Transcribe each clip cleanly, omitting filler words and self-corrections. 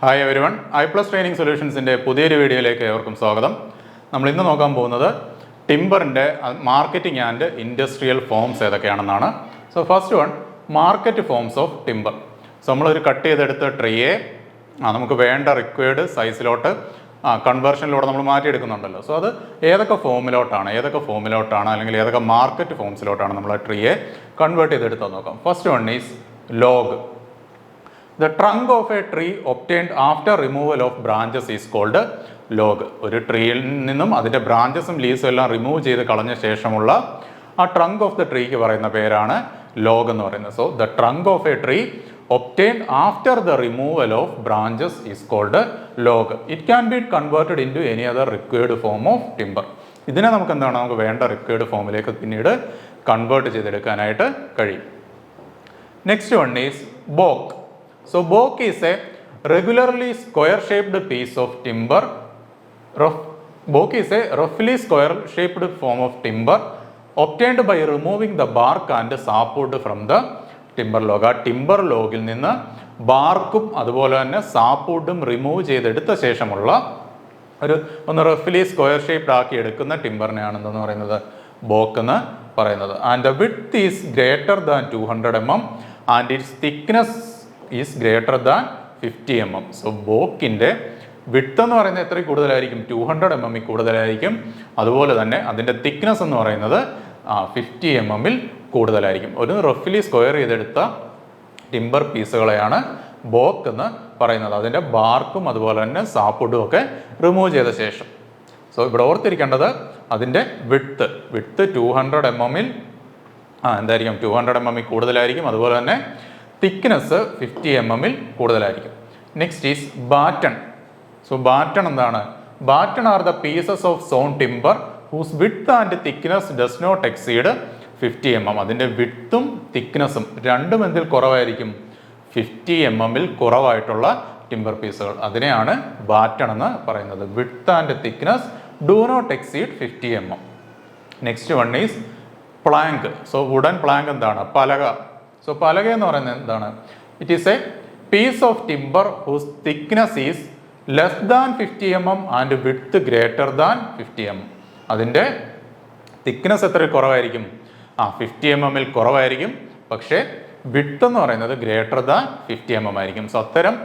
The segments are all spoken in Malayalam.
ഹായ് എവരിവൺ, iPlus ട്രെയിനിങ് സൊല്യൂഷൻസിൻ്റെ പുതിയൊരു വീഡിയോയിലേക്ക് ഏവർക്കും സ്വാഗതം. നമ്മൾ ഇന്ന് നോക്കാൻ പോകുന്നത് ടിമ്പറിൻ്റെ മാർക്കറ്റിംഗ് ആൻഡ് ഇൻഡസ്ട്രിയൽ ഫോംസ് ഏതൊക്കെയാണെന്നാണ്. So first one, market forms of timber. So നമ്മളൊരു കട്ട് ചെയ്തെടുത്ത ട്രീയെ നമുക്ക് വേണ്ട റിക്വയർഡ് സൈസിലോട്ട് കൺവേർഷനിലൂടെ നമ്മൾ മാറ്റിയെടുക്കുന്നുണ്ടല്ലോ. സോ അത് ഏതൊക്കെ ഫോമിലോട്ടാണ് അല്ലെങ്കിൽ ഏതൊക്കെ മാർക്കറ്റ് ഫോംസിലോട്ടാണ് നമ്മൾ ആ ട്രീയെ കൺവേർട്ട് ചെയ്തെടുത്താൽ നോക്കാം. First one is log. The trunk of a tree obtained after removal of branches is called log. ഒരു ട്രീയിൽ നിന്നും അതിൻ്റെ ബ്രാഞ്ചസും ലീവ്സും എല്ലാം റിമൂവ് ചെയ്ത് കളഞ്ഞ ശേഷമുള്ള ആ ട്രങ്ക് ഓഫ് ദ ട്രീക്ക് പറയുന്ന പേരാണ് ലോഗ് എന്ന് പറയുന്നത്. So the trunk of A tree obtained after the removal of branches is called log. It can be converted into any other required form of timber. ഇതിനെ നമുക്ക് വേണ്ട റിക്വയർഡ് ഫോമിലേക്ക് പിന്നീട് കൺവേർട്ട് ചെയ്തെടുക്കാനായിട്ട് കഴിയും. Next one is baulk. So boak is a regularly square-shaped piece of timber. Boak is a roughly square-shaped form of timber obtained by removing the bark and sapwood from the timber log. ആ ടിമ്പർ ലോഗിൽ നിന്ന് ബാർക്കും അതുപോലെ തന്നെ സാപ്വുഡും റിമൂവ് ചെയ്തെടുത്ത ശേഷമുള്ള ഒന്ന് റഫ്ലി സ്ക്വയർ ഷേപ്ഡ് ആക്കി എടുക്കുന്ന ടിമ്പറിനെയാണ് എന്തെന്ന് പറയുന്നത് ബോക്ക് എന്ന് പറയുന്നത്. And the width is greater than 200 mm and its thickness is greater than 50 mm. So ബോക്കിൻ്റെ വിഡ്ത്ത് എന്ന് പറയുന്നത് എത്ര കൂടുതലായിരിക്കും? 200 mm കൂടുതലായിരിക്കും. അതുപോലെ തന്നെ അതിൻ്റെ തിക്നെസ് എന്ന് പറയുന്നത് 50 mm കൂടുതലായിരിക്കും. ഒരു റഫ്ലി സ്ക്വയർ ചെയ്തെടുത്ത ടിമ്പർ പീസുകളെയാണ് ബോക്ക് എന്ന് പറയുന്നത്. അതിൻ്റെ ബാർക്കും അതുപോലെ തന്നെ സാപ്വുഡും ഒക്കെ റിമൂവ് ചെയ്ത ശേഷം. സോ ഇവിടെ ഓർത്തിരിക്കേണ്ടത് അതിൻ്റെ വിഡ്ത്ത് 200 mm എന്തായിരിക്കും? 200 mm കൂടുതലായിരിക്കും. അതുപോലെ തന്നെ തിക്നെസ് 50 mm കൂടുതലായിരിക്കും. Next is batten. So batten എന്താണ്? Batten are the pieces of sawn timber whose width and thickness does not exceed 50 mm. അതിൻ്റെ വിഡ്ത്തും തിക്നെസ്സും രണ്ടും എന്തിൽ കുറവായിരിക്കും? 50 mm കുറവായിട്ടുള്ള ടിമ്പർ പീസുകൾ, അതിനെയാണ് ബാറ്റൺ എന്ന് പറയുന്നത്. Width and thickness do not exceed 50 mm. Next one is plank. So wooden plank എന്താണ്? പലക. സോ പലക എന്ന് പറയുന്നത് എന്താണ്? It is a piece of timber whose thickness is less than 50 mm and width greater than 50 mm. അതിൻ്റെ തിക്നെസ് എത്ര കുറവായിരിക്കും? 50 mm കുറവായിരിക്കും. പക്ഷേ വിഡ്ത്ത് എന്ന് പറയുന്നത് ഗ്രേറ്റർ ദാൻ 50 mm ആയിരിക്കും. സോ അത്തരം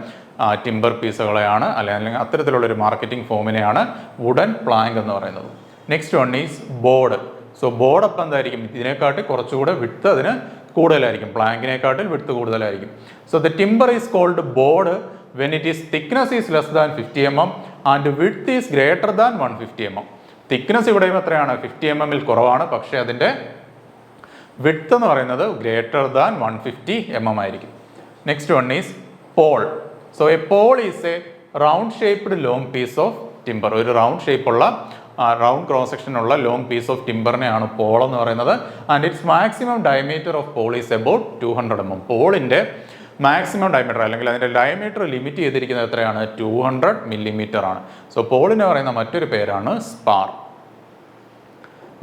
ടിമ്പർ പീസുകളെയാണ് അല്ലെങ്കിൽ അത്തരത്തിലുള്ളൊരു മാർക്കറ്റിംഗ് ഫോമിനെയാണ് വുഡൻ പ്ലാങ്ക് എന്ന് പറയുന്നത്. Next one is board. So board അപ്പം എന്തായിരിക്കും? ഇതിനെക്കാട്ടി കുറച്ചുകൂടെ വിഡ്ത്ത് അതിന് കൂടുതലായിരിക്കും. പ്ലാങ്കിനെക്കാട്ടിൽ വിഡ്ത്ത് കൂടുതലായിരിക്കും. So the timber is called board when it is thickness is less than 50 mm and width is greater than 150 mm. Thickness ഇവിടെയും എത്രയാണ്? 50 mm കുറവാണ്. പക്ഷേ അതിൻ്റെ വിഡ്ത്ത് എന്ന് പറയുന്നത് ഗ്രേറ്റർ ദാൻ 150 mm ആയിരിക്കും. Next one is pole. So a pole is a round shaped long piece of timber. ഒരു റൗണ്ട് ഷേപ്പുള്ള റൗണ്ട് ക്രോസ് സെക്ഷനുള്ള ലോങ് പീസ് ഓഫ് ടിമ്പറിനെയാണ് പോൾ എന്ന് പറയുന്നത്. And its maximum diameter of pole is about 200 mm. പോളിൻ്റെ മാക്സിമം ഡയമീറ്റർ അല്ലെങ്കിൽ അതിൻ്റെ ഡയമീറ്റർ ലിമിറ്റ് ചെയ്തിരിക്കുന്നത് എത്രയാണ്? 200 mm ആണ്. സോ പോളിന് പറയുന്ന മറ്റൊരു പേരാണ് spar.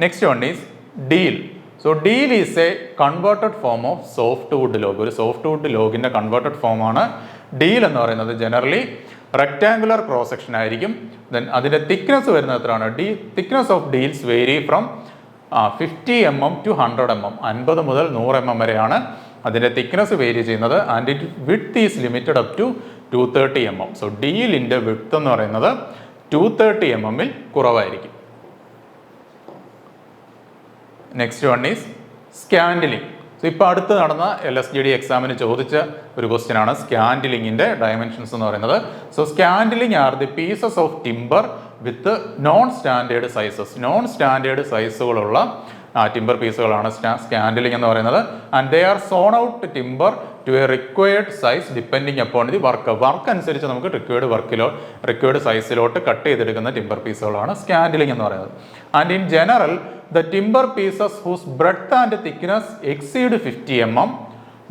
Next one is deal. So deal is a converted form of soft wood log. ഒരു സോഫ്റ്റ് വുഡ് ലോഗിൻ്റെ കൺവേർട്ടഡ് ഫോമാണ് ഡീൽ എന്ന് പറയുന്നത്. ജനറലി റെക്ടാങ്കുലർ ക്രോസ് സെക്ഷൻ ആയിരിക്കും. ദെൻ അതിൻ്റെ തിക്നെസ് വരുന്നത് എത്രയാണ്? Thickness of deals vary from 50 mm to 100 mm. 50 മുതൽ 100 mm വരെയാണ് അതിൻ്റെ തിക്നെസ് വേരി ചെയ്യുന്നത്. And it width is limited up to 230 mm. So ഡീലിൻ്റെ വിഡ്ത്ത് എന്ന് പറയുന്നത് 230 mm കുറവായിരിക്കും. Next one is scantling. So ഇപ്പോൾ അടുത്ത് നടന്ന LSGD എക്സാമിന് ചോദിച്ച ഒരു ക്വസ്റ്റ്യൻ ആണ് സ്കാൻഡിലിങ്ങിൻ്റെ ഡയമെൻഷൻസ് എന്ന് പറയുന്നത്. So scantling are the pieces of timber with non standard sizes. Non standard സൈസുകളുള്ള ടിമ്പർ പീസുകളാണ് സ്കാൻഡിലിംഗ് എന്ന് പറയുന്നത്. And they are sawn out timber to a required size depending upon the work അനുസരിച്ച് നമുക്ക് റിക്വയർഡ് സൈസിലോട്ട് കട്ട് ചെയ്തെടുക്കുന്ന ടിമ്പർ പീസുകളാണ് സ്കാൻഡിലിംഗ് എന്ന് പറയുന്നത്. And in general the timber pieces whose breadth and thickness exceed 50 mm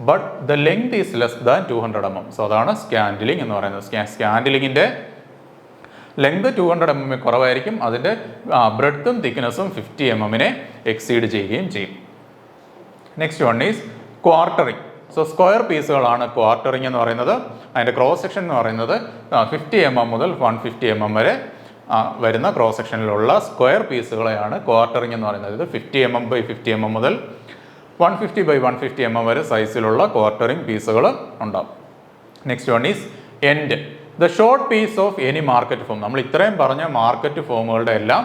but the length is less than 200 mm. So അതാണ് സ്കാൻഡിലിംഗ് എന്ന് പറയുന്നത്. സ്കാൻഡിലിങ്ങിൻ്റെ ലെങ്ത് 200 mm കുറവായിരിക്കും. അതിൻ്റെ ബ്രെഡ്ത്തും തിക്നെസ്സും 50 mm എക്സീഡ് ചെയ്യുകയും ചെയ്യും. Next one is quartering. So square പീസുകളാണ് ക്വാർട്ടറിംഗ് എന്ന് പറയുന്നത്. അതിൻ്റെ ക്രോസ് സെക്ഷൻ എന്ന് പറയുന്നത് 50 mm മുതൽ 150 mm വരെ വരുന്ന ക്രോസ് സെക്ഷനിലുള്ള സ്ക്വയർ പീസുകളെയാണ് ക്വാർട്ടറിംഗ് എന്ന് പറയുന്നത്. ഇത് 50 mm by 50 mm മുതൽ 150 by 150 mm വരെ സൈസിലുള്ള ക്വാർട്ടറിംഗ് പീസുകൾ ഉണ്ടാവും. Next one is end. The short piece of any market form. നമ്മൾ ഇത്രയും പറഞ്ഞ മാർക്കറ്റ് ഫോമുകളുടെ എല്ലാം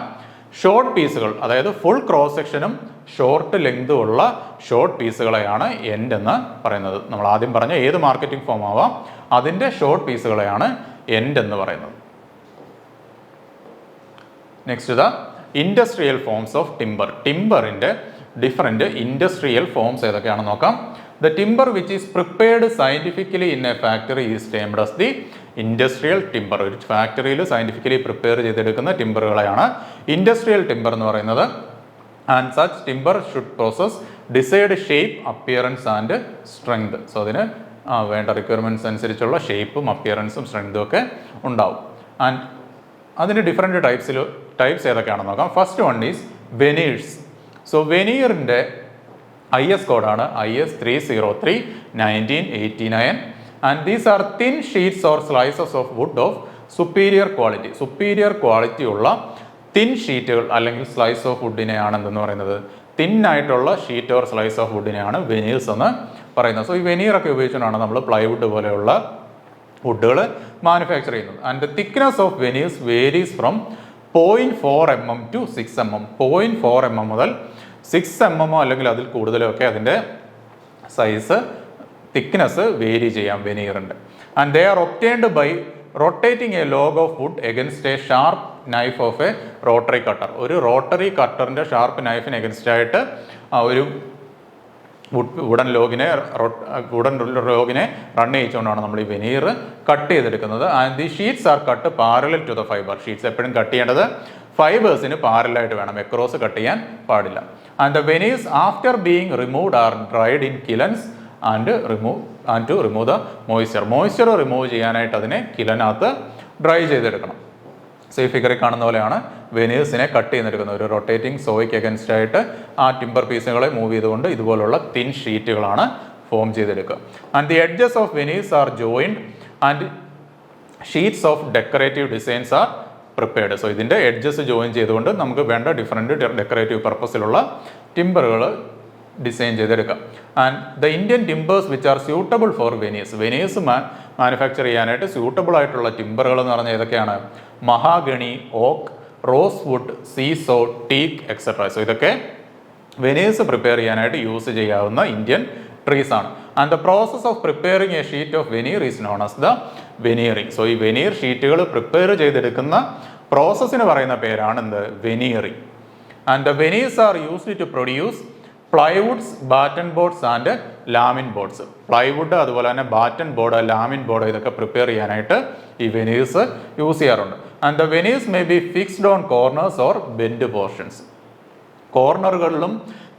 ഷോർട്ട് പീസുകൾ, അതായത് ഫുൾ ക്രോസ് സെക്ഷനും ഷോർട്ട് ലെങ്തും ഉള്ള ഷോർട്ട് പീസുകളെയാണ് എൻഡ് എന്ന് പറയുന്നത്. നമ്മൾ ആദ്യം പറഞ്ഞ ഏത് മാർക്കറ്റിംഗ് ഫോം ആവാം അതിൻ്റെ ഷോർട്ട് പീസുകളെയാണ് എൻഡ് എന്ന് പറയുന്നത്. Next the industrial forms of timber. ടിമ്പറിൻ്റെ ഡിഫറെൻറ്റ് ഇൻഡസ്ട്രിയൽ ഫോംസ് ഏതൊക്കെയാണെന്ന് നോക്കാം. The timber which is prepared scientifically in a factory is termed as the industrial timber. ഒരു ഫാക്ടറിയിൽ സയൻറ്റിഫിക്കലി പ്രിപ്പയർ ചെയ്തെടുക്കുന്ന ടിമ്പറുകളെയാണ് ഇൻഡസ്ട്രിയൽ ടിമ്പർ എന്ന് പറയുന്നത്. And such timber should process decide shape, appearance and strength. So അതിന് വേണ്ട റിക്വയർമെൻറ്റ്സ് അനുസരിച്ചുള്ള ഷേപ്പും അപ്പിയറൻസും സ്ട്രെങ്തും ഒക്കെ ഉണ്ടാവും. ആൻഡ് അതിന് ഡിഫറെൻറ്റ് ടൈപ്സ് ഏതൊക്കെയാണെന്ന് നോക്കാം. First one is veneers. So വെനീറിൻ്റെ IS കോഡാണ് IS 303/1989. And these are thin sheets or slices of wood of superior quality. Superior quality ഉള്ള തിൻ ഷീറ്റുകൾ അല്ലെങ്കിൽ സ്ലൈസ് ഓഫ് വുഡിനെയാണ് എന്തെന്ന് പറയുന്നത്, തിന്നായിട്ടുള്ള ഷീറ്റ് ഓർ സ്ലൈസ് ഓഫ് വുഡിനെയാണ് വെനീഴ്സ് എന്ന് പറയുന്നത്. സോ ഈ വെനീറൊക്കെ ഉപയോഗിച്ചുകൊണ്ടാണ് നമ്മൾ പ്ലൈവുഡ് പോലെയുള്ള വുഡുകൾ മാനുഫാക്ചർ ചെയ്യുന്നത്. And the thickness of veneers varies from 0.4 mm to 6 mm. 0.4 mm മുതൽ 6 mm അല്ലെങ്കിൽ അതിൽ കൂടുതലൊക്കെ അതിൻ്റെ സൈസ് തിക്നെസ് വേരി ചെയ്യാം വെനീറിൻ്റെ. And they are obtained by rotating a log of wood against a sharp knife of a rotary cutter. ഒരു റോട്ടറി കട്ടറിൻ്റെ ഷാർപ്പ് നൈഫിന് എഗൻസ്റ്റ് ആയിട്ട് ഒരു വുഡൻ ലോഗിനെ റൺ ചെയ്യിച്ചുകൊണ്ടാണ് നമ്മൾ ഈ വെനീർ കട്ട് ചെയ്തെടുക്കുന്നത്. And the sheets are cut parallel to the fibre. Sheets എപ്പോഴും കട്ട് ചെയ്യേണ്ടത് ഫൈബേഴ്സിന് പാരലായിട്ട് വേണം, എക്രോസ് കട്ട് ചെയ്യാൻ പാടില്ല. And the veneers after being removed are dried in കിലൻസ് and to remove the moisture remove ചെയ്യാനായിട്ട് അതിനെ കിലനകത്ത് ഡ്രൈ ചെയ്തെടുക്കണം. സോ ഈ ഫിഗറിൽ കാണുന്ന പോലെയാണ് വെനീഴ്സിനെ കട്ട് ചെയ്തെടുക്കുന്നത്. ഒരു റൊട്ടേറ്റിംഗ് സോയ്ക്ക് അഗൻസ്റ്റ് ആയിട്ട് ആ ടിമ്പർ പീസുകളെ മൂവ് ചെയ്തുകൊണ്ട് ഇതുപോലുള്ള തിൻ ഷീറ്റുകളാണ് ഫോം ചെയ്തെടുക്കുക. And the edges of veneers are joined and sheets of decorative designs are prepared. So ഇതിൻ്റെ എഡ്ജസ് ജോയിൻ ചെയ്തുകൊണ്ട് നമുക്ക് വേണ്ട ഡിഫറെൻറ്റ് ഡെക്കറേറ്റീവ് പർപ്പസിലുള്ള ടിമ്പറുകൾ ഡിസൈൻ ചെയ്തെടുക്കാം. And the Indian timbers which are suitable for veneers manufacture ചെയ്യാനായിട്ട് സ്യൂട്ടബിൾ ആയിട്ടുള്ള ടിമ്പറുകൾ എന്ന് പറഞ്ഞാൽ ഏതൊക്കെയാണ്? Mahogany, oak, rose wood, sissoo, teak etcetera. So ഇതൊക്കെ വെനീഴ്സ് പ്രിപ്പയർ ചെയ്യാനായിട്ട് യൂസ് ചെയ്യാവുന്ന ഇന്ത്യൻ ട്രീസ് ആണ്. And the process of preparing a sheet of veneer is known as the veneering. So ഈ വെനീർ ഷീറ്റുകൾ പ്രിപ്പയർ ചെയ്തെടുക്കുന്ന പ്രോസസ്സിന് പറയുന്ന പേരാണ് എന്ത്? Veneering. And the veneers are used to produce plywoods, batten boards and laminboards. Plywood, അതുപോലെ തന്നെ ബാറ്റൺ ബോർഡ്, ലാമിൻ ബോർഡ് ഇതൊക്കെ പ്രിപ്പയർ ചെയ്യാനായിട്ട് ഈ വെനീഴ്സ് യൂസ് ചെയ്യാറുണ്ട്. And the veneers may be fixed on corners or bend portions. കോർണറുകളിലും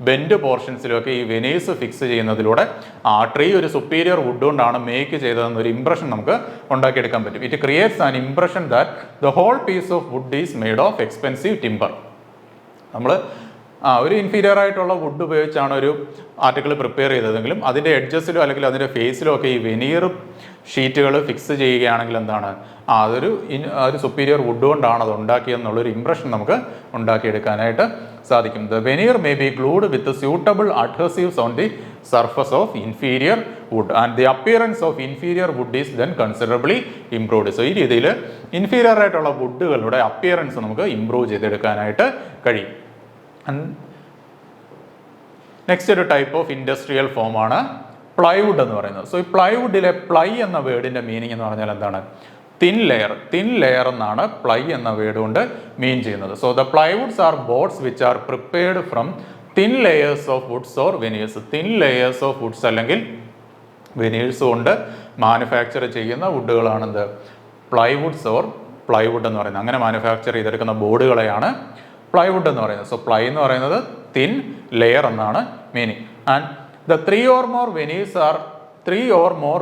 ബെൻഡ് പോർഷൻസിലുമൊക്കെ ഈ വെനീഴ്സ് ഫിക്സ് ചെയ്യുന്നതിലൂടെ ആ ട്രീ ഒരു സുപ്പീരിയർ വുഡ് കൊണ്ടാണ് മേക്ക് ചെയ്തതെന്നൊരു ഇംപ്രഷൻ നമുക്ക് ഉണ്ടാക്കിയെടുക്കാൻ പറ്റും. It creates an impression that the whole piece of wood is made of expensive timber. നമ്മൾ ഒരു ഇൻഫീരിയർ ആയിട്ടുള്ള വുഡ് ഉപയോഗിച്ചാണ് ഒരു ആർട്ടിക്കിൾ പ്രിപ്പയർ ചെയ്തതെങ്കിലും അതിൻ്റെ എഡ്ജസിലോ അല്ലെങ്കിൽ അതിൻ്റെ ഫേസിലോ ഒക്കെ ഈ വെനീർ ഷീറ്റുകൾ ഫിക്സ് ചെയ്യുകയാണെങ്കിൽ എന്താണ്, അതൊരു സുപ്പീരിയർ വുഡ് കൊണ്ടാണ് അത് ഉണ്ടാക്കിയെന്നുള്ളൊരു ഇംപ്രഷൻ നമുക്ക് ഉണ്ടാക്കിയെടുക്കാനായിട്ട് സാധിക്കും. The veneer may be glued with suitable adhesives on the surface of inferior wood and the appearance of inferior wood is then considerably improved. So ഈ രീതിയിൽ ഇൻഫീരിയർ ആയിട്ടുള്ള വുഡുകളുടെ അപ്പിയറൻസ് നമുക്ക് ഇംപ്രൂവ് ചെയ്തെടുക്കാനായിട്ട് കഴിയും. നെക്സ്റ്റ് ഒരു ടൈപ്പ് ഓഫ് ഇൻഡസ്ട്രിയൽ ഫോമാണ് പ്ലൈവുഡ് എന്ന് പറയുന്നത്. സോ ഈ പ്ലൈവുഡിലെ പ്ലൈ എന്ന വേർഡിൻ്റെ മീനിങ് എന്ന് പറഞ്ഞാൽ എന്താണ്? തിൻ ലെയർ എന്നാണ് പ്ലൈ എന്ന വേർഡ് കൊണ്ട് മീൻ ചെയ്യുന്നത്. So the plywoods are boards which are prepared from thin layers of woods or veneers. Thin layers of woods അല്ലെങ്കിൽ വെനീഴ്സ് കൊണ്ട് മാനുഫാക്ചർ ചെയ്യുന്ന വുഡുകളാണെന്ത്? പ്ലൈവുഡ്സ് ഓർ പ്ലൈവുഡ് എന്ന് പറയുന്നത്. അങ്ങനെ മാനുഫാക്ചർ ചെയ്തെടുക്കുന്ന ബോർഡുകളെയാണ് പ്ലൈവുഡ് എന്ന് പറയുന്നത്. സോ പ്ലൈ എന്ന് പറയുന്നത് തിൻ ലെയർ എന്നാണ് meaning. And the three or more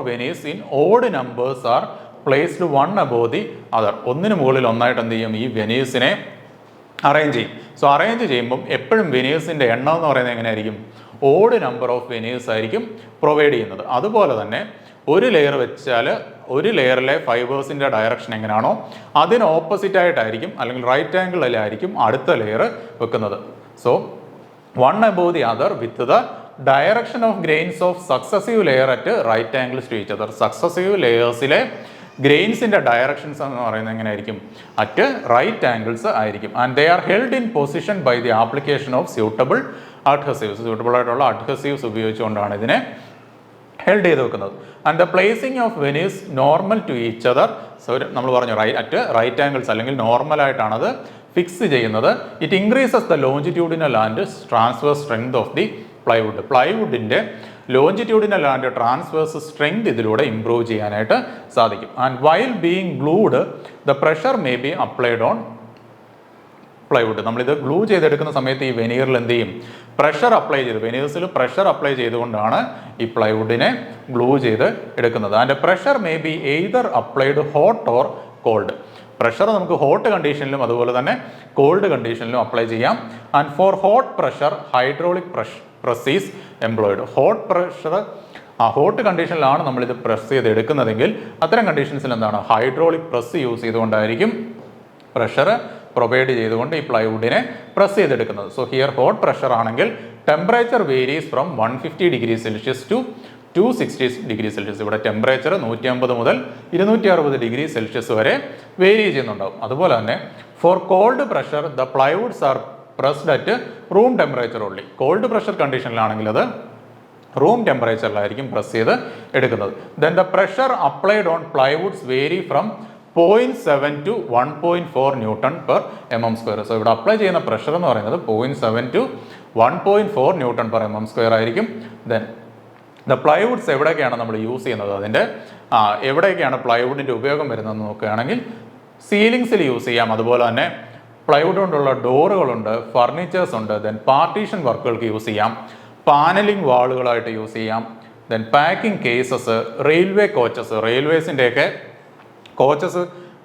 veneers in odd numbers are placed one above the other. ഒന്നിന് മുകളിൽ ഒന്നായിട്ട് എന്ത് ചെയ്യും? ഈ വെനീഴ്സിനെ അറേഞ്ച് ചെയ്യും. സോ അറേഞ്ച് ചെയ്യുമ്പം എപ്പോഴും വെനീഴ്സിൻ്റെ എണ്ണം എന്ന് പറയുന്നത് എങ്ങനെയായിരിക്കും? ഓഡ് നമ്പർ ഓഫ് വെനീഴ്സ് ആയിരിക്കും പ്രൊവൈഡ് ചെയ്യുന്നത്. അതുപോലെ തന്നെ ഒരു ലെയർ വെച്ചാൽ ഒരു ലെയറിലെ ഫൈബേഴ്സിൻ്റെ ഡയറക്ഷൻ എങ്ങനെയാണോ അതിന് ഓപ്പോസിറ്റ് ആയിട്ടായിരിക്കും അല്ലെങ്കിൽ റൈറ്റ് ആംഗിളിലായിരിക്കും അടുത്ത ലെയർ വെക്കുന്നത്. So one above the other with the direction of grains of successive layer at right angles to each other. Successive ലെയേഴ്സിലെ ഗ്രെയിൻസിൻ്റെ ഡയറക്ഷൻസ് എന്ന് പറയുന്നത് എങ്ങനെയായിരിക്കും? അറ്റ് റൈറ്റ് ആംഗിൾസ് ആയിരിക്കും. And they are held in position by the application of suitable adhesives. Suitable ആയിട്ടുള്ള അഡ്ഹസീവ്സ് ഉപയോഗിച്ചുകൊണ്ടാണ് ഇതിനെ ഹെൽഡ് ചെയ്ത് വെക്കുന്നത്. And the placing of veneers normal to each other. So നമ്മൾ പറഞ്ഞു അറ്റ് റൈറ്റ് ആംഗിൾസ് അല്ലെങ്കിൽ നോർമലായിട്ടാണത് ഫിക്സ് ചെയ്യുന്നത്. It increases the longitudinal and transverse strength of the plywood. പ്ലൈവുഡിൻ്റെ ലോഞ്ചിറ്റ്യൂഡിനൽ ആൻഡ് ട്രാൻസ്വേഴ്സ് സ്ട്രെങ്ത് ഇതിലൂടെ ഇംപ്രൂവ് ചെയ്യാനായിട്ട് സാധിക്കും. And while being glued the pressure may be applied on plywood. നമ്മളിത് ഗ്ലൂ ചെയ്തെടുക്കുന്ന സമയത്ത് ഈ വെനീറിൽ എന്ത് ചെയ്യും? പ്രഷർ അപ്ലൈ ചെയ്ത് വെനീഴ്സിൽ പ്രഷർ അപ്ലൈ ചെയ്തുകൊണ്ടാണ് ഈ പ്ലൈവുഡിനെ ഗ്ലൂ ചെയ്ത് എടുക്കുന്നത്. And pressure may be either applied hot or cold. Pressure നമുക്ക് ഹോട്ട് കണ്ടീഷനിലും അതുപോലെ തന്നെ കോൾഡ് കണ്ടീഷനിലും അപ്ലൈ ചെയ്യാം. And for hot pressure hydraulic press is employed. Hot pressure hot കണ്ടീഷനിലാണ് നമ്മളിത് പ്രസ് ചെയ്ത് എടുക്കുന്നതെങ്കിൽ അത്തരം കണ്ടീഷൻസിൽ എന്താണ്? ഹൈഡ്രോളിക് പ്രസ് യൂസ് ചെയ്തുകൊണ്ടായിരിക്കും പ്രഷർ പ്രൊവൈഡ് ചെയ്തുകൊണ്ട് ഈ പ്ലൈവുഡിനെ പ്രസ് ചെയ്തെടുക്കുന്നത്. സോ ഹിയർ ഹോട്ട് പ്രഷർ ആണെങ്കിൽ temperature varies from 150 degree Celsius to 260 degree Celsius. ഇവിടെ ടെമ്പറേച്ചർ 150 മുതൽ 260 ഡിഗ്രി സെൽഷ്യസ് വരെ വേരി ചെയ്യുന്നുണ്ടാവും. അതുപോലെ തന്നെ for cold pressure the plywoods are pressed at room temperature only. Cold pressure കണ്ടീഷനിലാണെങ്കിൽ അത് റൂം ടെമ്പറേച്ചറിലായിരിക്കും പ്രസ് ചെയ്ത് എടുക്കുന്നത്. Then the pressure applied on plywoods vary from 0.7 to 1.4 newton per mm². So ഇവിടെ അപ്ലൈ ചെയ്യുന്ന പ്രഷർ എന്ന് പറയുന്നത് 0.7 to 1.4 ന്യൂട്ടൺ പെർ mm² ആയിരിക്കും. ദെൻ ദ പ്ലൈവുഡ്സ് എവിടെയൊക്കെയാണ് നമ്മൾ യൂസ് ചെയ്യുന്നത്, അതിൻ്റെ എവിടെയൊക്കെയാണ് പ്ലൈവുഡിൻ്റെ ഉപയോഗം വരുന്നതെന്ന് നോക്കുകയാണെങ്കിൽ സീലിങ്സിൽ യൂസ് ചെയ്യാം. അതുപോലെ തന്നെ പ്ലൈവുഡ് കൊണ്ടുള്ള ഡോറുകളുണ്ട്, ഫർണിച്ചേഴ്സ് ഉണ്ട്. ദെൻ പാർട്ടീഷൻ വർക്കുകൾക്ക് യൂസ് ചെയ്യാം, പാനലിംഗ് വാളുകളായിട്ട് യൂസ് ചെയ്യാം. Then packing cases, railway coaches, റെയിൽവേസിൻ്റെയൊക്കെ കോച്ചസ്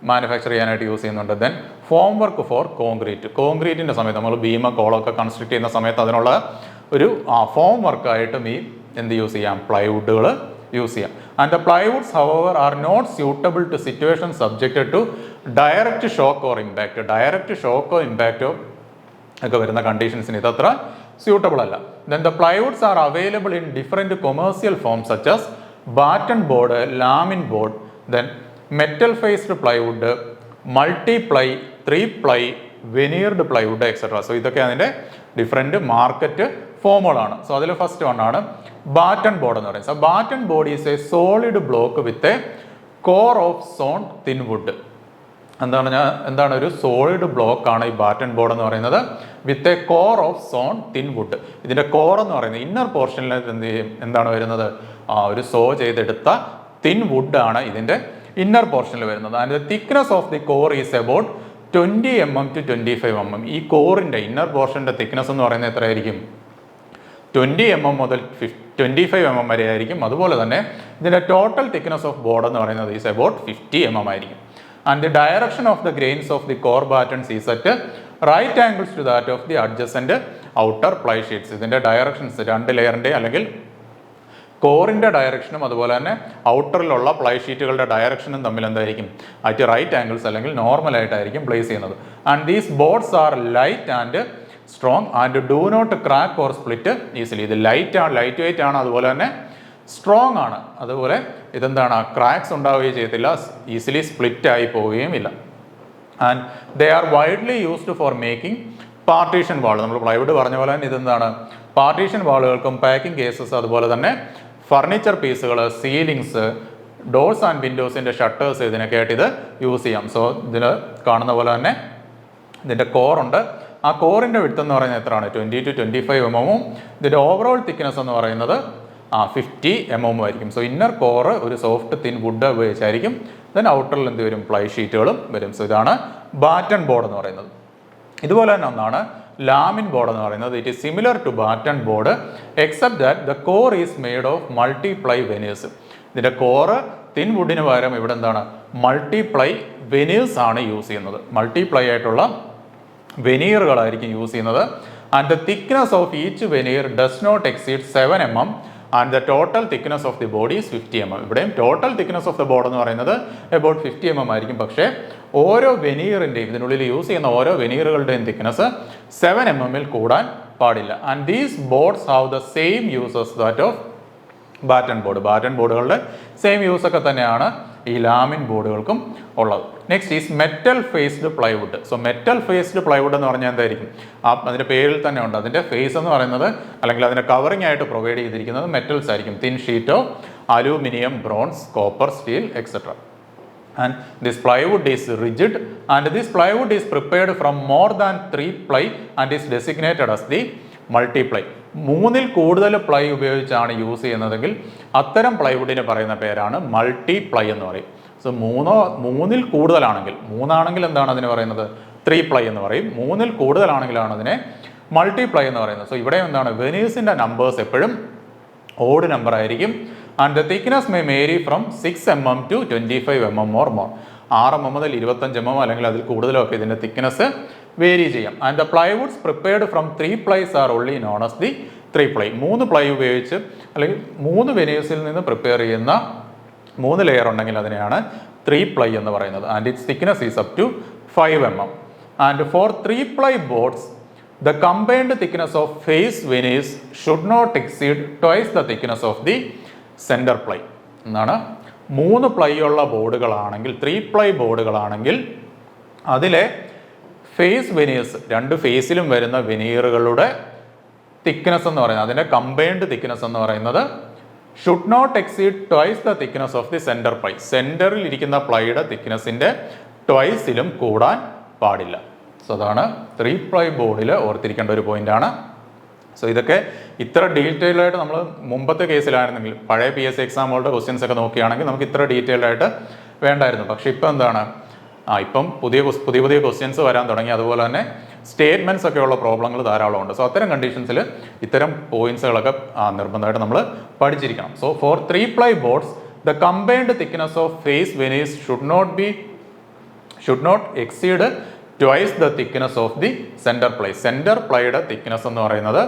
മാനുഫാക്ചർ ചെയ്യാനായിട്ട് യൂസ് ചെയ്യുന്നുണ്ട്. Then form work for concrete. കോൺക്രീറ്റിൻ്റെ സമയത്ത് നമ്മൾ ബീമ കോളമൊക്കെ കൺസ്ട്രക്ട് ചെയ്യുന്ന സമയത്ത് അതിനുള്ള ഒരു ഫോം വർക്കായിട്ടും ഈ എന്ത് യൂസ് ചെയ്യാം? പ്ലൈവുഡുകൾ യൂസ് ചെയ്യാം. And the plywoods however are not suitable to situation subjected to direct shock or impact. Direct ഷോക്കോ ഇമ്പാക്റ്റോ ഒക്കെ വരുന്ന കണ്ടീഷൻസിന് ഇതത്ര സ്യൂട്ടബിൾ അല്ല. Then the plywoods are available in different commercial forms such as batten board, laminboard, then metal faced plywood, multi ply, 3 ply, veneered plywood etcetera. So ഇതൊക്കെ അതിൻ്റെ ഡിഫറെൻറ്റ് മാർക്കറ്റ് ഫോമുകളാണ്. സോ അതിൽ ഫസ്റ്റ് വണ്ണാണ് ബാറ്റൺ ബോർഡ് എന്ന് പറയുന്നത്. So batten board is a solid block with a core of sawn thin wood. എന്താണ് ഒരു സോളിഡ് ബ്ലോക്ക് ആണ് ഈ ബാറ്റൺ ബോർഡ് എന്ന് പറയുന്നത്, with a core of sawn thin wood. ഇതിൻ്റെ കോർ എന്ന് പറയുന്നത് ഇന്നർ പോർഷനിൽ എന്താണ് വരുന്നത്? ഒരു സോ ചെയ്തെടുത്ത തിൻ വുഡ് ആണ് ഇതിൻ്റെ ഇന്നർ പോർഷനിൽ വരുന്നത്. And the thickness of the core is about 20 mm to 25 mm. ഈ കോറിൻ്റെ ഇന്നർ പോർഷൻ്റെ തിക്നെസ് എന്ന് പറയുന്നത് എത്രയായിരിക്കും? 20 mm മുതൽ 25 mm വരെ ആയിരിക്കും. അതുപോലെ തന്നെ ഇതിൻ്റെ ടോട്ടൽ തിക്നെസ് ഓഫ് ബോർഡ് എന്ന് പറയുന്നത് ഈസ് അബൌട്ട് 50 mm ആയിരിക്കും. And the direction of the grains of the core battens is at right angles to that of the adjacent outer ply sheets. ഇതിൻ്റെ ഡയറക്ഷൻസ് രണ്ട് ലെയറിൻ്റെ അല്ലെങ്കിൽ കോറിൻ്റെ ഡയറക്ഷനും അതുപോലെ തന്നെ ഔട്ടറിലുള്ള പ്ലൈ ഷീറ്റുകളുടെ ഡയറക്ഷനും തമ്മിൽ എന്തായിരിക്കും? അറ്റ് റൈറ്റ് ആംഗിൾസ് അല്ലെങ്കിൽ നോർമലായിട്ടായിരിക്കും പ്ലേസ് ചെയ്യുന്നത്. And these boards are light and strong and do not crack or split easily. ഇത് ലൈറ്റ് വെയിറ്റ് ആണ്, അതുപോലെ തന്നെ സ്ട്രോങ് ആണ്. അതുപോലെ ഇതെന്താണ്? ക്രാക്സ് ഉണ്ടാവുകയും ചെയ്യത്തില്ല, ഈസിലി സ്പ്ലിറ്റ് ആയി പോവുകയും ഇല്ല. And they are widely used for making partition wall. നമ്മൾ പ്ലൈവുഡ് പറഞ്ഞ പോലെ തന്നെ ഇതെന്താണ്? പാർട്ടീഷൻ വാളുകൾക്കും പാക്കിംഗ് കേസസ്, അതുപോലെ തന്നെ ഫർണിച്ചർ പീസുകൾ, സീലിങ്സ്, ഡോർസ് ആൻഡ് വിൻഡോസിൻ്റെ ഷട്ടേഴ്സ്, ഇതിനൊക്കെ ആയിട്ട് ഇത് യൂസ് ചെയ്യാം. സോ ഇതിൽ കാണുന്ന പോലെ തന്നെ ഇതിൻ്റെ കോറുണ്ട്. ആ കോറിൻ്റെ വിഡ്ത്ത് എന്ന് പറയുന്നത് എത്രയാണ്? 20 to 25 mm. ഇതിൻ്റെ ഓവറോൾ തിക്നെസ് എന്ന് പറയുന്നത് 50 mm ആയിരിക്കും. സോ ഇന്നർ കോറ് ഒരു സോഫ്റ്റ് തിൻ വുഡ് ഉപയോഗിച്ചായിരിക്കും. ദെൻ ഔട്ടറിൽ എന്ത് വരും? പ്ലൈ ഷീറ്റുകളും വരും. സോ ഇതാണ് ബാറ്റൺ ബോർഡ് എന്ന് പറയുന്നത്. ഇതുപോലെ തന്നെ ഒന്നാണ് ലാമിൻ ബോർഡ് എന്ന് പറയുന്നത്. It is similar to batten board except that the core is made of multiply veneers. ഇതിൻ്റെ കോറ് തിൻ വുഡിന് പകരം ഇവിടെ എന്താണ്? മൾട്ടിപ്ലൈ വെനീഴ്സ് ആണ് യൂസ് ചെയ്യുന്നത്. മൾട്ടിപ്ലൈ ആയിട്ടുള്ള വെനീറുകളായിരിക്കും യൂസ് ചെയ്യുന്നത്. and the thickness of each veneer does not exceed 7 mm and the total thickness of the board is 50 mm. ഇവിടെയും total thickness of the board എന്ന് പറയുന്നത് about 50 mm ആയിരിക്കും. പക്ഷേ ഓരോ വെനീറിൻ്റെയും ഇതിനുള്ളിൽ യൂസ് ചെയ്യുന്ന ഓരോ വെനീറുകളുടെയും തിക്നെസ് 7 mm കൂടാൻ പാടില്ല. And these boards have the same uses that of batten board. Batten ബോർഡുകളുടെ സെയിം യൂസ് ഒക്കെ തന്നെയാണ് ഈ ലാമിൻ ബോർഡുകൾക്കും ഉള്ളത്. Next is metal faced plywood. So metal faced plywood എന്ന് പറഞ്ഞാൽ എന്തായിരിക്കും? അതിൻ്റെ പേരിൽ തന്നെ ഉണ്ട്. അതിൻ്റെ ഫേസ് എന്ന് പറയുന്നത് അല്ലെങ്കിൽ അതിൻ്റെ കവറിംഗ് ആയിട്ട് പ്രൊവൈഡ് ചെയ്തിരിക്കുന്നത് മെറ്റൽസ് ആയിരിക്കും. Thin sheet of aluminium, bronze, copper, steel etcetera. And this plywood is rigid and this plywood is prepared from more than 3 ply and is designated as the multiply. മൂന്നിൽ കൂടുതൽ പ്ലൈ ഉപയോഗിച്ചാണ് യൂസ് ചെയ്യുന്നതെങ്കിൽ അത്തരം പ്ലൈവുഡിന് പറയുന്ന പേരാണ് മൾട്ടിപ്ലൈ എന്ന് പറയും. സോ മൂന്നിൽ കൂടുതലാണെങ്കിൽ, മൂന്നാണെങ്കിൽ എന്താണ് അതിന് പറയുന്നത്? 3 പ്ലൈ എന്ന് പറയും. മൂന്നിൽ കൂടുതലാണെങ്കിലാണ് അതിനെ മൾട്ടിപ്ലൈ എന്ന് പറയുന്നത്. സോ ഇവിടെ എന്താണ്? വെനീസിൻ്റെ നമ്പേഴ്സ് എപ്പോഴും ഓഡ് നമ്പർ ആയിരിക്കും. And the thickness may vary from 6 mm to 25 mm or more. 6 mm മുതൽ 25 mm അല്ലെങ്കിൽ അതിൽ കൂടുതലൊക്കെ ഇതിൻ്റെ തിക്നെസ് വേരി ചെയ്യാം. And the plywoods prepared from 3 plies are only known as the 3 ply. 3 ply ഉപയോഗിച്ച് അല്ലെങ്കിൽ 3 വെനീസിൽ നിന്ന് പ്രിപ്പയർ ചെയ്യുന്ന 3 ലെയർ ഉണ്ടെങ്കിൽ അതിനെയാണ് 3 പ്ലൈ എന്ന് പറയുന്നത്. And its thickness is up to 5 mm. And for 3 ply boards the combined thickness of face veneers should not exceed twice the thickness of the center ply. എന്നാണ് 3 പ്ലൈ ഉള്ള ബോർഡുകളാണെങ്കിൽ, 3 പ്ലൈ ബോർഡുകളാണെങ്കിൽ അതിലെ ഫേസ് വെനീഴ്സ്, 2 ഫേസിലും വരുന്ന വെനീറുകളുടെ തിക്നെസ് എന്ന് പറയുന്നത്, അതിൻ്റെ കമ്പൈൻഡ് തിക്നെസ് എന്ന് പറയുന്നത് should not exceed twice the thickness of the centre ply. സെൻറ്ററിൽ ഇരിക്കുന്ന പ്ലൈയുടെ തിക്നെസ്സിൻ്റെ ട്വൈസിലും കൂടാൻ പാടില്ല. സോ അതാണ് 3 പ്ലൈ ബോർഡിൽ ഓർത്തിരിക്കേണ്ട ഒരു പോയിന്റാണ്. സോ ഇതൊക്കെ ഇത്ര ഡീറ്റെയിൽഡ് ആയിട്ട് നമ്മൾ മുമ്പത്തെ കേസിലായിരുന്നെങ്കിൽ, പഴയ PSC എക്സാമുകളുടെ ക്വസ്റ്റ്യൻസ് ഒക്കെ നോക്കുകയാണെങ്കിൽ നമുക്ക് ഇത്ര ഡീറ്റെയിൽഡ് ആയിട്ട് വേണ്ടായിരുന്നു. പക്ഷേ ഇപ്പം എന്താണ്, ഇപ്പം പുതിയ ക്വസ്റ്റ്യൻസ് വരാൻ തുടങ്ങി. അതുപോലെ തന്നെ സ്റ്റേറ്റ്മെൻറ്റ്സ് ഒക്കെ ഉള്ള പ്രോബ്ലങ്ങൾ ധാരാളം ഉണ്ട്. സോ അത്തരം കണ്ടീഷൻസിൽ ഇത്തരം പോയിന്റ്സുകളൊക്കെ നിർബന്ധമായിട്ട് നമ്മൾ പഠിച്ചിരിക്കണം. So for 3 ply boards the combined thickness of face veneers should not exceed twice the thickness of the centre ply. Centre പ്ലൈയുടെ തിക്നെസ് എന്ന് പറയുന്നത്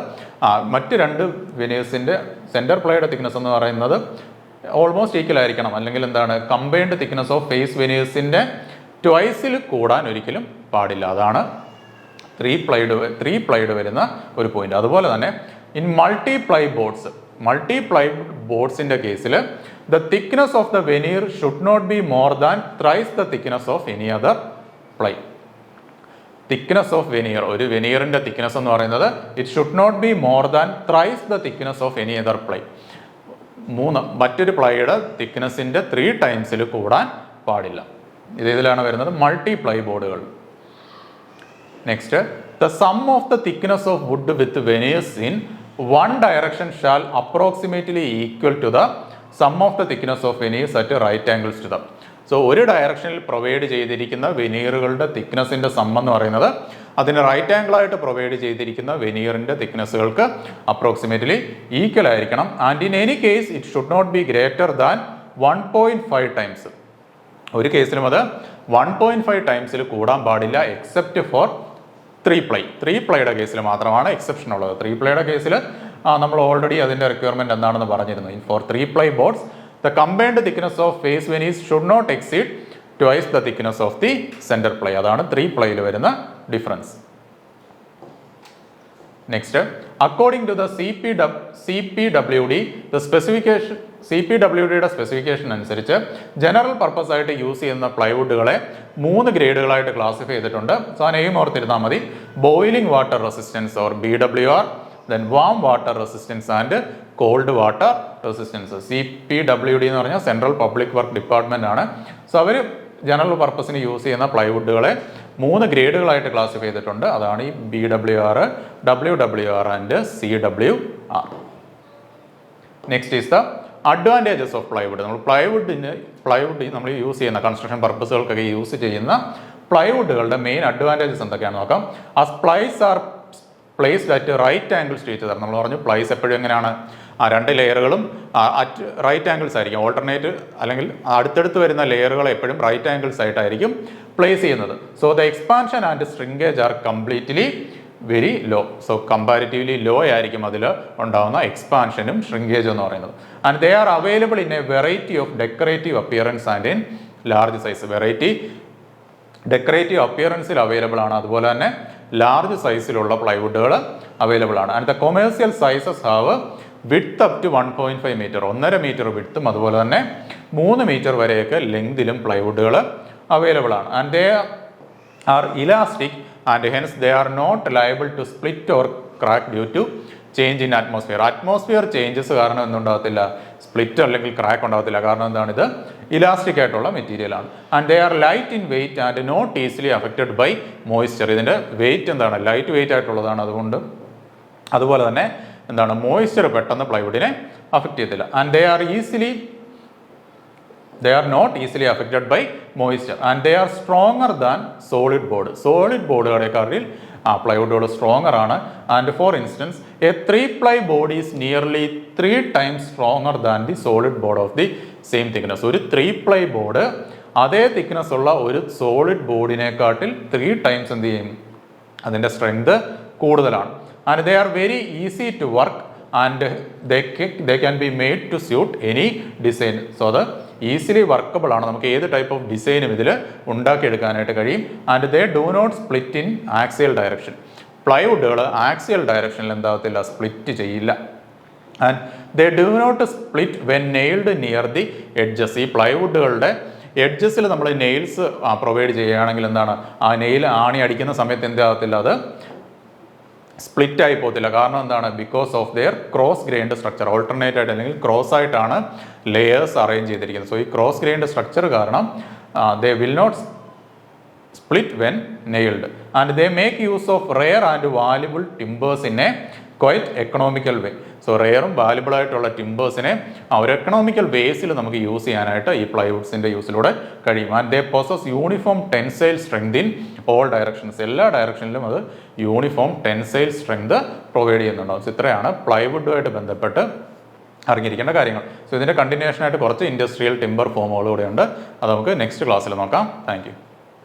മറ്റ് 2 വെനീസിൻ്റെ സെൻറ്റർ പ്ലൈയുടെ തിക്നെസ് എന്ന് പറയുന്നത് ഓൾമോസ്റ്റ് ഈക്വൽ ആയിരിക്കണം. അല്ലെങ്കിൽ എന്താണ്, കമ്പൈൻഡ് തിക്നെസ് ഓഫ് ഫേസ് വെനീസിൻ്റെ ട്വൈസിൽ കൂടാൻ ഒരിക്കലും പാടില്ല. അതാണ് 3 പ്ലൈഡ് വരുന്ന ഒരു പോയിന്റ്. അതുപോലെ തന്നെ ഇൻ മൾട്ടിപ്ലൈ ബോർഡ്സിൻ്റെ കേസിൽ the thickness of the veneer should not be more than thrice the thickness of any other ply. Thickness of veneer, ഒരു വെനീറിൻ്റെ തിക്നെസ് എന്ന് പറയുന്നത് it should not be more than thrice the thickness of any other ply. മറ്റൊരു പ്ലൈയുടെ തിക്നെസ്സിൻ്റെ 3 ടൈംസിൽ കൂടാൻ പാടില്ല. ഇതിലാണ് വരുന്നത് മൾട്ടിപ്ലൈ ബോർഡുകൾ. Next, the sum of the thickness of wood with veneers in one direction shall approximately equal to the sum of the thickness of veneers at right angles to the. So ഒരു ഡയറക്ഷനിൽ പ്രൊവൈഡ് ചെയ്തിരിക്കുന്ന വെനീറുകളുടെ തിക്നെസ്സിൻ്റെ സം എന്ന് പറയുന്നത് അതിന് റൈറ്റ് ആംഗിളായിട്ട് പ്രൊവൈഡ് ചെയ്തിരിക്കുന്ന വെനീറിൻ്റെ തിക്നെസ്സുകൾക്ക് അപ്രോക്സിമേറ്റ്ലി ഈക്വൽ ആയിരിക്കണം. And in any case it should not be greater than 1.5 times. ഒരു കേസിലും അത് 1.5 ടൈംസിൽ കൂടാൻ പാടില്ല, എക്സെപ്റ്റ് ഫോർ 3 പ്ലൈ. 3 പ്ലൈയുടെ കേസിൽ മാത്രമാണ് എക്സെപ്ഷൻ ഉള്ളത്. 3 പ്ലൈയുടെ കേസിൽ നമ്മൾ ഓൾറെഡി അതിൻ്റെ റിക്വയർമെൻറ്റ് എന്താണെന്ന് പറഞ്ഞിരുന്നു. For 3 ply boards the combined thickness of face veneers should not exceed twice the thickness of the center ply. അതാണ് 3 പ്ലൈയിൽ വരുന്ന difference. Next, according to the CPWD CPWDയുടെ സ്പെസിഫിക്കേഷൻ അനുസരിച്ച് ജനറൽ പർപ്പസ് ആയിട്ട് യൂസ് ചെയ്യുന്ന പ്ലൈവുഡുകളെ 3 ഗ്രേഡുകളായിട്ട് ക്ലാസിഫൈ ചെയ്തിട്ടുണ്ട്. സോ ആ നെയിം ഓർത്തിരുന്നാൽ മതി. Boiling water resistance or BWR, then warm water resistance and cold water resistance. CPWD എന്ന് പറഞ്ഞാൽ സെൻട്രൽ പബ്ലിക് വർക്ക് ഡിപ്പാർട്ട്മെന്റ് ആണ്. സോ അവർ ജനറൽ പർപ്പസിന് യൂസ് ചെയ്യുന്ന പ്ലൈവുഡുകളെ 3 ഗ്രേഡുകളായിട്ട് ക്ലാസിഫൈ ചെയ്തിട്ടുണ്ട്. അതാണ് ഈ BWR, WWR and CWR. Next is the advantages of plywood. നമ്മൾ പ്ലൈവുഡ് നമ്മൾ യൂസ് ചെയ്യുന്ന കൺസ്ട്രക്ഷൻ പർപ്പസുകൾക്കൊക്കെ യൂസ് ചെയ്യുന്ന പ്ലൈവുഡുകളുടെ മെയിൻ അഡ്വാൻറ്റേജസ് എന്തൊക്കെയാണെന്ന് നോക്കാം. As plies are placed at right angles to each other. നമ്മൾ പറഞ്ഞു പ്ലൈസ് എപ്പോഴും എങ്ങനെയാണ്, 2 ലെയറുകളും അറ്റ് റൈറ്റ് ആംഗിൾസ് ആയിരിക്കും. ഓൾട്ടർനേറ്റ് അല്ലെങ്കിൽ അടുത്തടുത്ത് വരുന്ന ലെയറുകൾ എപ്പോഴും റൈറ്റ് ആംഗിൾസ് ആയിട്ടായിരിക്കും പ്ലേസ് ചെയ്യുന്നത്. So the expansion and shrinkage are completely very low. So comparatively law ആയിരിക്കും അതിൽ ഉണ്ടാകുന്ന എക്സ്പാൻഷനും ഷ്രിങ്കേജും എന്ന് പറയുന്നത്. And they are available in a variety of decorative appearance and in large size. Variety decorative അപ്പിയറൻസിൽ അവൈലബിൾ ആണ്, അതുപോലെ തന്നെ ലാർജ് സൈസിലുള്ള പ്ലൈവുഡുകൾ അവൈലബിൾ ആണ്. And the commercial sizes have width up to 1.5 metre, 1.5 metre വിഡ്ത്തും അതുപോലെ തന്നെ 3 മീറ്റർ വരെയൊക്കെ ലെങ്തിലും പ്ലൈവുഡുകൾ അവൈലബിൾ ആണ്. And they are elastic and hence they are not liable to split or crack due to change in atmosphere. Atmosphere changes കാരണം എന്തുണ്ടാകത്തില്ല, സ്പ്ലിറ്റ് അല്ലെങ്കിൽ ക്രാക്ക് ഉണ്ടാകത്തില്ല. കാരണം എന്താണ്, ഇത് ഇലാസ്റ്റിക് ആയിട്ടുള്ള മെറ്റീരിയലാണ്. And they are light in weight and not easily affected by moisture. ഇതിൻ്റെ വെയിറ്റ് എന്താണ്, ലൈറ്റ് വെയിറ്റ് ആയിട്ടുള്ളതാണ്. അതുപോലെ തന്നെ എന്താണ്, മോയ്സ്ചർ പെട്ടെന്ന് പ്ലൈവുഡിനെ അഫക്റ്റ് ചെയ്യത്തില്ല. And they are not easily affected by moisture and they are stronger than solid board. Solid ബോർഡുകളെക്കാളിൽ പ്ലൈവുഡുകൾ സ്ട്രോങ്ങർ ആണ്. And for instance a 3-ply board is nearly 3 times stronger than the solid board of the same thickness. ഒരു 3-ply ബോർഡ് അതേ തിക്നെസ് ഉള്ള ഒരു സോളിഡ് ബോർഡിനെക്കാട്ടിൽ 3 times എന്ത് ചെയ്യും, അതിൻ്റെ സ്ട്രെങ്ത് കൂടുതലാണ്. And they are very easy to work and they can be made to suit any design. So അത് ഈസിലി വർക്കബിൾ ആണ്, നമുക്ക് ഏത് ടൈപ്പ് ഓഫ് ഡിസൈനും ഇതിൽ ഉണ്ടാക്കിയെടുക്കാനായിട്ട് കഴിയും. And they do not split in axial direction. പ്ലൈവുഡുകൾ ആക്സിയൽ ഡയറക്ഷനിൽ എന്താകത്തില്ല, സ്പ്ലിറ്റ് ചെയ്യില്ല. And they do not split when nailed near the edges. ഈ പ്ലൈവുഡുകളുടെ എഡ്ജസിൽ നമ്മൾ നെയിൽസ് പ്രൊവൈഡ് ചെയ്യുകയാണെങ്കിൽ എന്താണ്, ആ നെയിൽ ആണി അടിക്കുന്ന സമയത്ത് എന്താകത്തില്ല, അത് സ്പ്ലിറ്റ് ആയി പോകത്തില്ല. കാരണം എന്താണ്, because of their cross grained structure. Alternate ആയിട്ട് അല്ലെങ്കിൽ ക്രോസ് ആയിട്ടാണ് ലെയേഴ്സ് അറേഞ്ച് ചെയ്തിരിക്കുന്നത്. സോ ഈ ക്രോസ് ഗ്രൈൻഡ് സ്ട്രക്ചർ കാരണം they will not split when nailed. And they make use of rare and valuable timbers in a quite economical way. So റെയറും വാല്യുബിൾ ആയിട്ടുള്ള ടിമ്പേഴ്സിനെ ഒരു എക്കണോമിക്കൽ വേസിൽ നമുക്ക് യൂസ് ചെയ്യാനായിട്ട് ഈ പ്ലൈവുഡ്സിൻ്റെ യൂസിലൂടെ കഴിയും. And they possess uniform tensile strength in all directions. എല്ലാ ഡയറക്ഷനിലും അത് യൂണിഫോം ടെൻസൈൽ സ്ട്രെങ്ത് പ്രൊവൈഡ് ചെയ്യുന്നുണ്ടാവും. സോ ഇത്രയാണ് പ്ലൈവുഡുമായിട്ട് ബന്ധപ്പെട്ട് അറിഞ്ഞിരിക്കേണ്ട കാര്യങ്ങൾ. സോ ഇതിൻ്റെ കണ്ടിന്യൂഷനായിട്ട് കുറച്ച് ഇൻഡസ്ട്രിയൽ ടിമ്പർ ഫോമുകൾ കൂടെ ഉണ്ട്, അത് നമുക്ക് നെക്സ്റ്റ് ക്ലാസ്സിൽ നോക്കാം. Thank you.